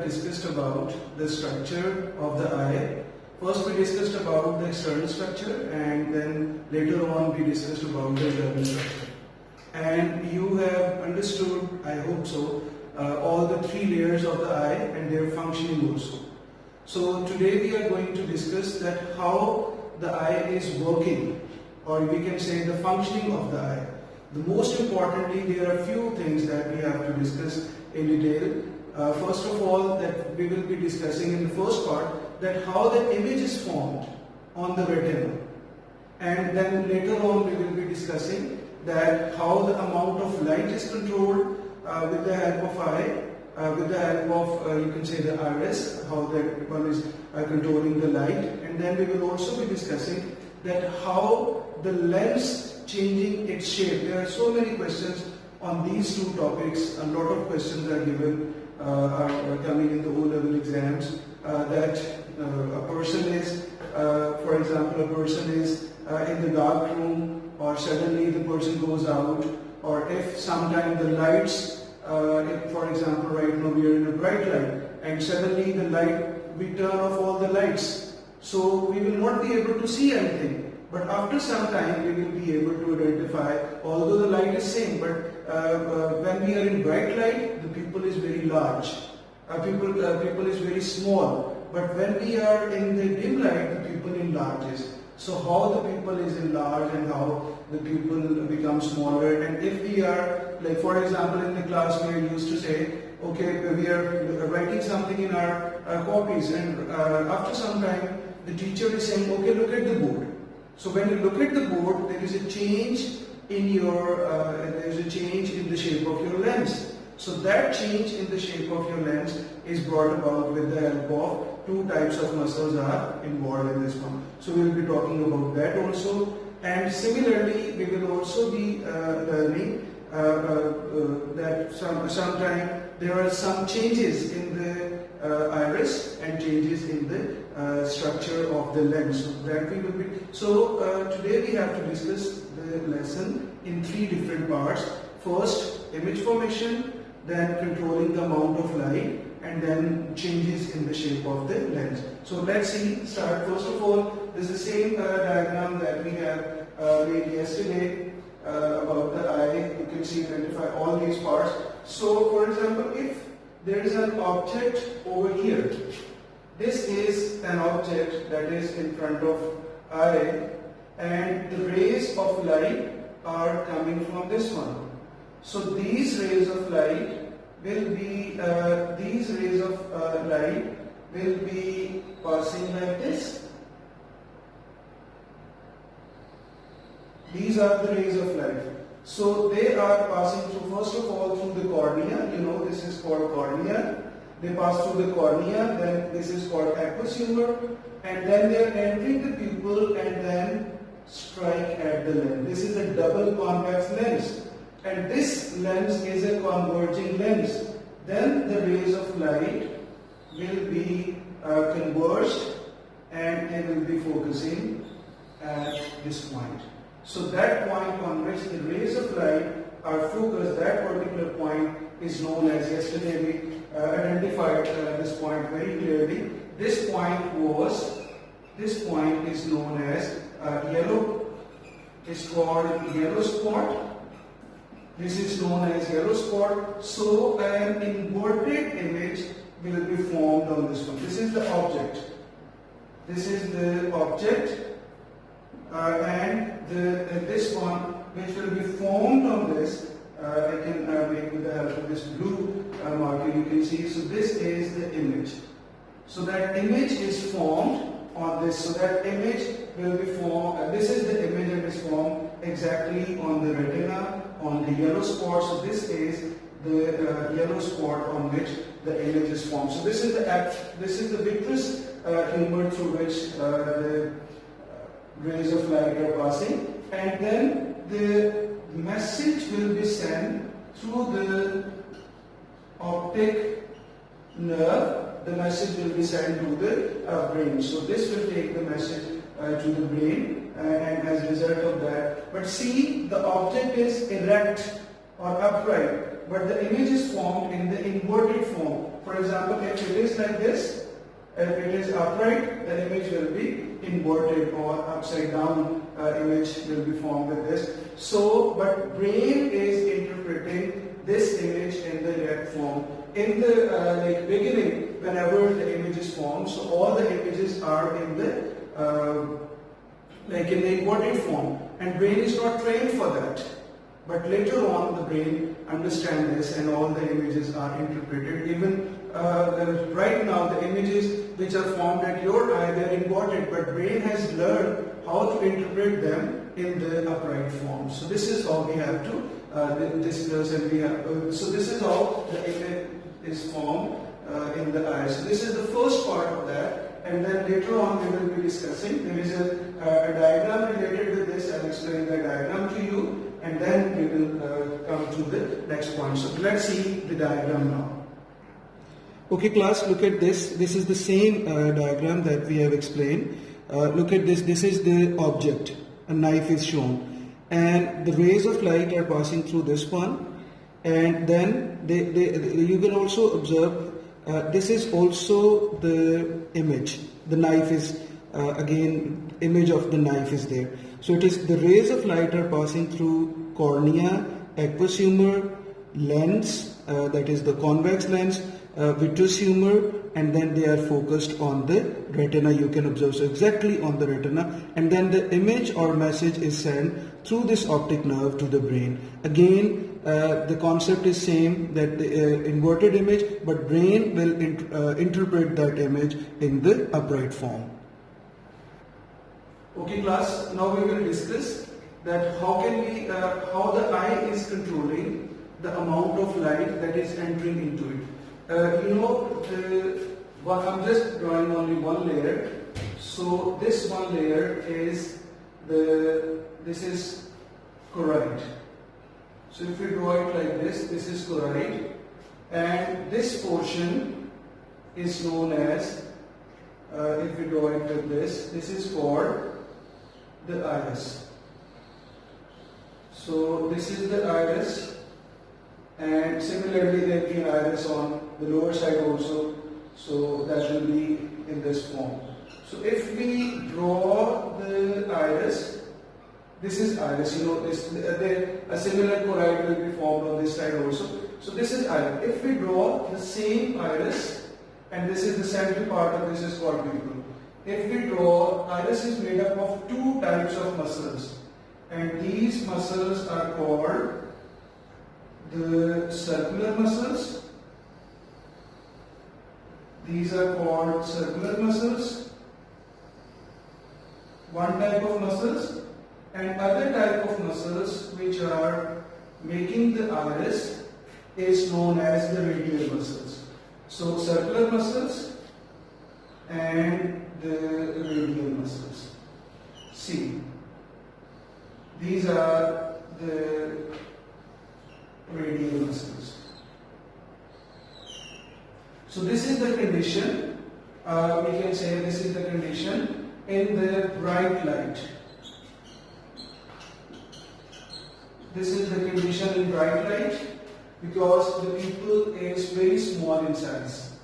discussed about the structure of the eye. First we discussed about the external structure, and then later on we discussed about the internal structure. And you have understood, I hope so, all the three layers of the eye and their functioning also. So today we are going to discuss that how the eye is working, or we can say the functioning of the eye. The most importantly, there are few things that we have to discuss in detail. First of all, that we will be discussing in the first part that how the image is formed on the retina, and then later on we will be discussing that how the amount of light is controlled with the help of eye, with the help of you can say the iris, how that one is controlling the light, and then we will also be discussing that how the lens changing its shape. There are so many questions on these two topics. A lot of questions are given, are coming in the O-level exams, that a person is, for example, a person is in the dark room, or suddenly the person goes out, or if sometime the lights, if for example right now we are in a bright light and suddenly the light, we turn off all the lights, so we will not be able to see anything. But after some time we will be able to identify, although the light is same, but when we are in bright light, the pupil is very large, pupil is very small. But when we are in the dim light, the pupil enlarges. So how the pupil is enlarged and how the pupil becomes smaller. And if we are, like for example in the class we are used to say, okay, we are writing something in our copies, and after some time the teacher is saying, okay, look at the board. So when you look at the board, there is a change in your, in the shape of your lens. So that change in the shape of your lens is brought about with the help of two types of muscles are involved in this one. So we will be talking about that also. And similarly, we will also be learning that sometime there are some changes in the iris and changes in the structure of the lens. So that we will be. So today we have to discuss the lesson in three different parts. First, image formation, then controlling the amount of light, and then changes in the shape of the lens. So let's start. First of all, this is the same diagram that we have made yesterday about the eye. You can see, identify all these parts. So for example, if there is an object over here, this is an object that is in front of eye, and the rays of light are coming from this one. So these rays of light will be passing like this. These are the rays of light. So they are passing through, first of all, through the cornea. You know, this is called cornea. They pass through the cornea, then this is called aqueous humor, and then they are entering the pupil and then strike at the lens. This is a double convex lens, and this lens is a converging lens. Then the rays of light will be converged and they will be focusing at this point. So that point on which the rays of light are focused, that particular point is known as, yesterday we identified this point very clearly. This point is known as yellow. It's called yellow spot. This is known as yellow spot. So an inverted image will be formed on this one. This is the object. This is the object, and this one which will be formed on this. I can make with the help of this blue marker. You can see. So this is the image. So that image is formed on this. So that image will be formed. This is the image that is formed exactly on the retina, on the yellow spot. So this is the yellow spot on which the image is formed. So this is the vitreous humor through which the rays of light are passing, and then the message will be sent through the optic nerve. The message will be sent to the brain. So this will take the message to the brain, and as a result of that, but see, the object is erect or upright, but the image is formed in the inverted form. For example, if it is like this, if it is upright, the image will be inverted, or upside down image will be formed with this. So, but brain is interpreting this image in the erect form. In the beginning, whenever the image is formed, so all the images are in the in the inverted form, and brain is not trained for that. But later on, the brain understands this, and all the images are interpreted. Even right now, the images which are formed at your eye, they are inverted, but brain has learned how to interpret them in the upright form. So this is how we have to discuss, and we have. So this is how the image is formed in the eye. So this is the first part of that, and then later on we will be discussing. There is a diagram related with this. I'll explain the diagram to you. And then we will come to the next point. So let's see the diagram now. Okay class, look at this. This is the same diagram that we have explained. Look at this. This is the object. A knife is shown. And the rays of light are passing through this one. And then you can also observe this is also the image. The knife is again, image of the knife is there. So it is the rays of light are passing through cornea, aqueous humor, lens, that is the convex lens, vitreous humor, and then they are focused on the retina. You can observe, so exactly on the retina, and then the image or message is sent through this optic nerve to the brain. Again, the concept is same, that the inverted image, but brain will interpret that image in the upright form. Okay class, now we will discuss that how the eye is controlling the amount of light that is entering into it. I'm just drawing only one layer. So this one layer is this is choroid. So if we draw it like this is choroid, and this portion is known as, if we draw it with this is called the iris. So this is the iris, and similarly there will be an iris on the lower side also, so that will be in this form. So if we draw the iris, this is iris, a similar choroid will be formed on this side also. So this is iris. If we draw the same iris, and this is the central part of this is called pupil. If we draw, iris is made up of two types of muscles, and these muscles are called the circular muscles. These are called circular muscles, one type of muscles, and other type of muscles which are making the iris is known as the radial muscles. So circular muscles and the radial muscles. See, these are the radial muscles. So this is the condition, we can say this is the condition in the bright light. This is the condition in bright light because the pupil is very small in size.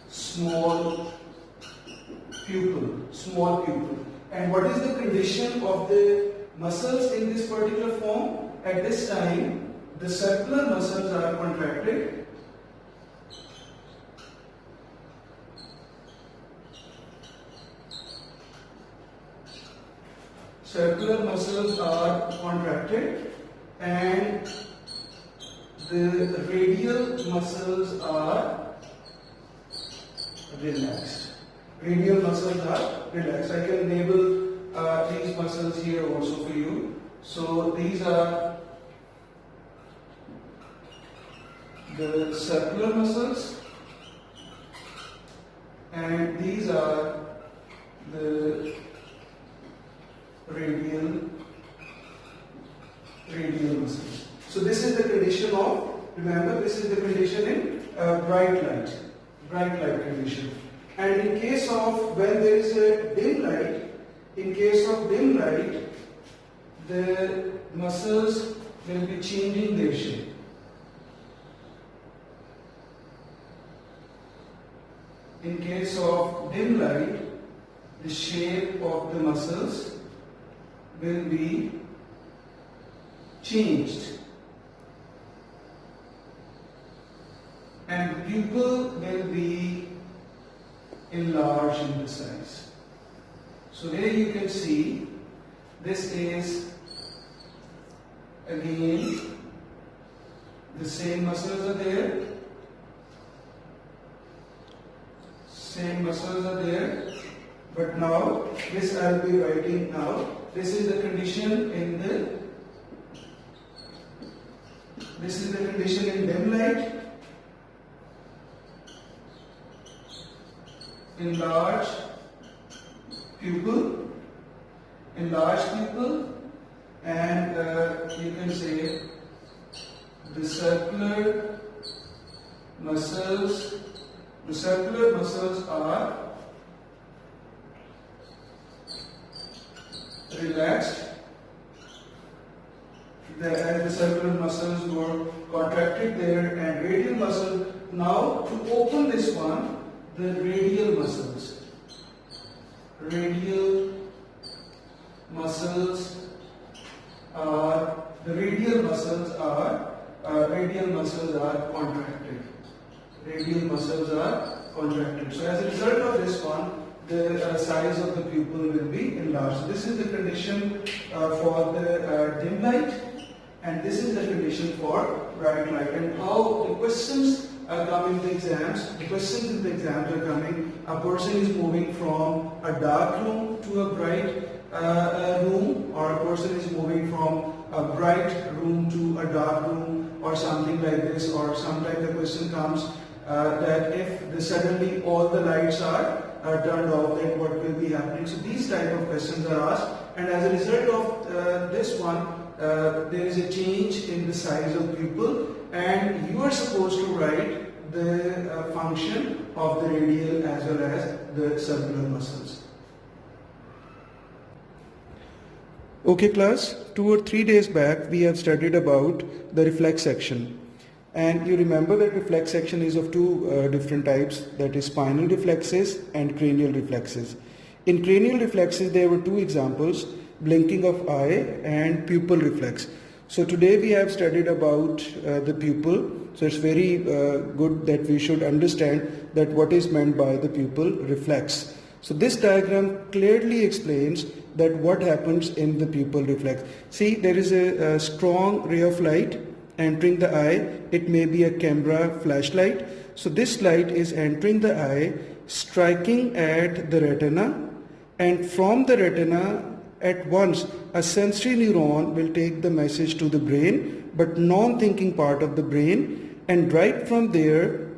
Small pupil. And what is the condition of the muscles in this particular form? At this time, the circular muscles are contracted. Circular muscles are contracted and the radial muscles are relaxed. Radial muscles are relaxed. I can label these muscles here also for you. So these are the circular muscles and these are the radial muscles. So this is the condition of, remember this is the condition in bright light condition. And in case of when there is a dim light, the muscles will be changing their shape. in case of dim light, the shape of the muscles will be changed and the pupil will be enlarged in the size. So here you can see this is again the same muscles are there, but now this I will be writing now. This is the condition in dim light, enlarged pupil, and you can say the circular muscles are relaxed. As the circular muscles were contracted there, and radial muscle. Now to open this one, the radial muscles are contracted. So as a result of this one, the size of the pupil will be enlarged. So this is the condition for the dim light, and this is the condition for bright light. And how the questions come in the exams. The questions in the exams are coming. A person is moving from a dark room to a bright room, or a person is moving from a bright room to a dark room, or something like this. Or sometimes the question comes that if suddenly all the lights are turned off, then what will be happening? So these type of questions are asked, and as a result of this one, there is a change in the size of pupil, and you are supposed to write the function of the radial as well as the circular muscles. Okay class, 2 or 3 days back we have studied about the reflex section, and you remember that reflex section is of two different types, that is spinal reflexes and cranial reflexes. In cranial reflexes there were two examples, blinking of eye and pupil reflex. So today we have studied about the pupil. So it's very good that we should understand that what is meant by the pupil reflex. So this diagram clearly explains that what happens in the pupil reflex. See, there is a strong ray of light entering the eye. It may be a camera flashlight. So this light is entering the eye, striking at the retina, and from the retina at once a sensory neuron will take the message to the brain, but non-thinking part of the brain, and right from there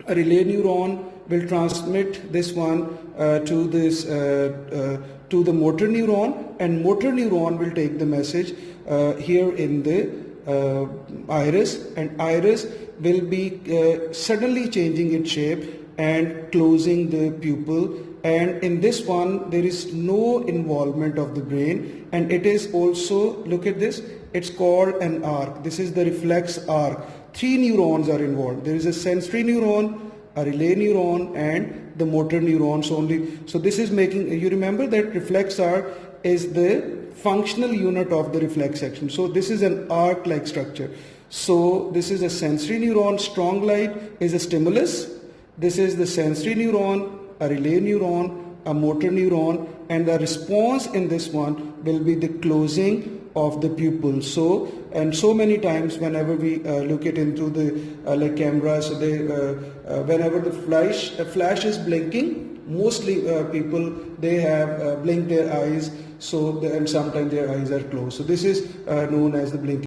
a relay neuron will transmit this one to the motor neuron, and motor neuron will take the message here in the iris, and iris will be suddenly changing its shape and closing the pupil. And in this one there is no involvement of the brain, and it is also, look at this, it's called an arc. This is the reflex arc. 3 neurons are involved. There is a sensory neuron, a relay neuron, and the motor neurons only. So this is making, you remember that reflex arc is the functional unit of the reflex section. So this is an arc like structure. So this is a sensory neuron, strong light is a stimulus. This is the sensory neuron, a relay neuron, a motor neuron, and the response in this one will be the closing of the pupil. So, and so many times whenever we look it into the like camera, so they whenever the flash is blinking, mostly people, they have blinked their eyes, so and sometimes their eyes are closed. So this is known as the blinking.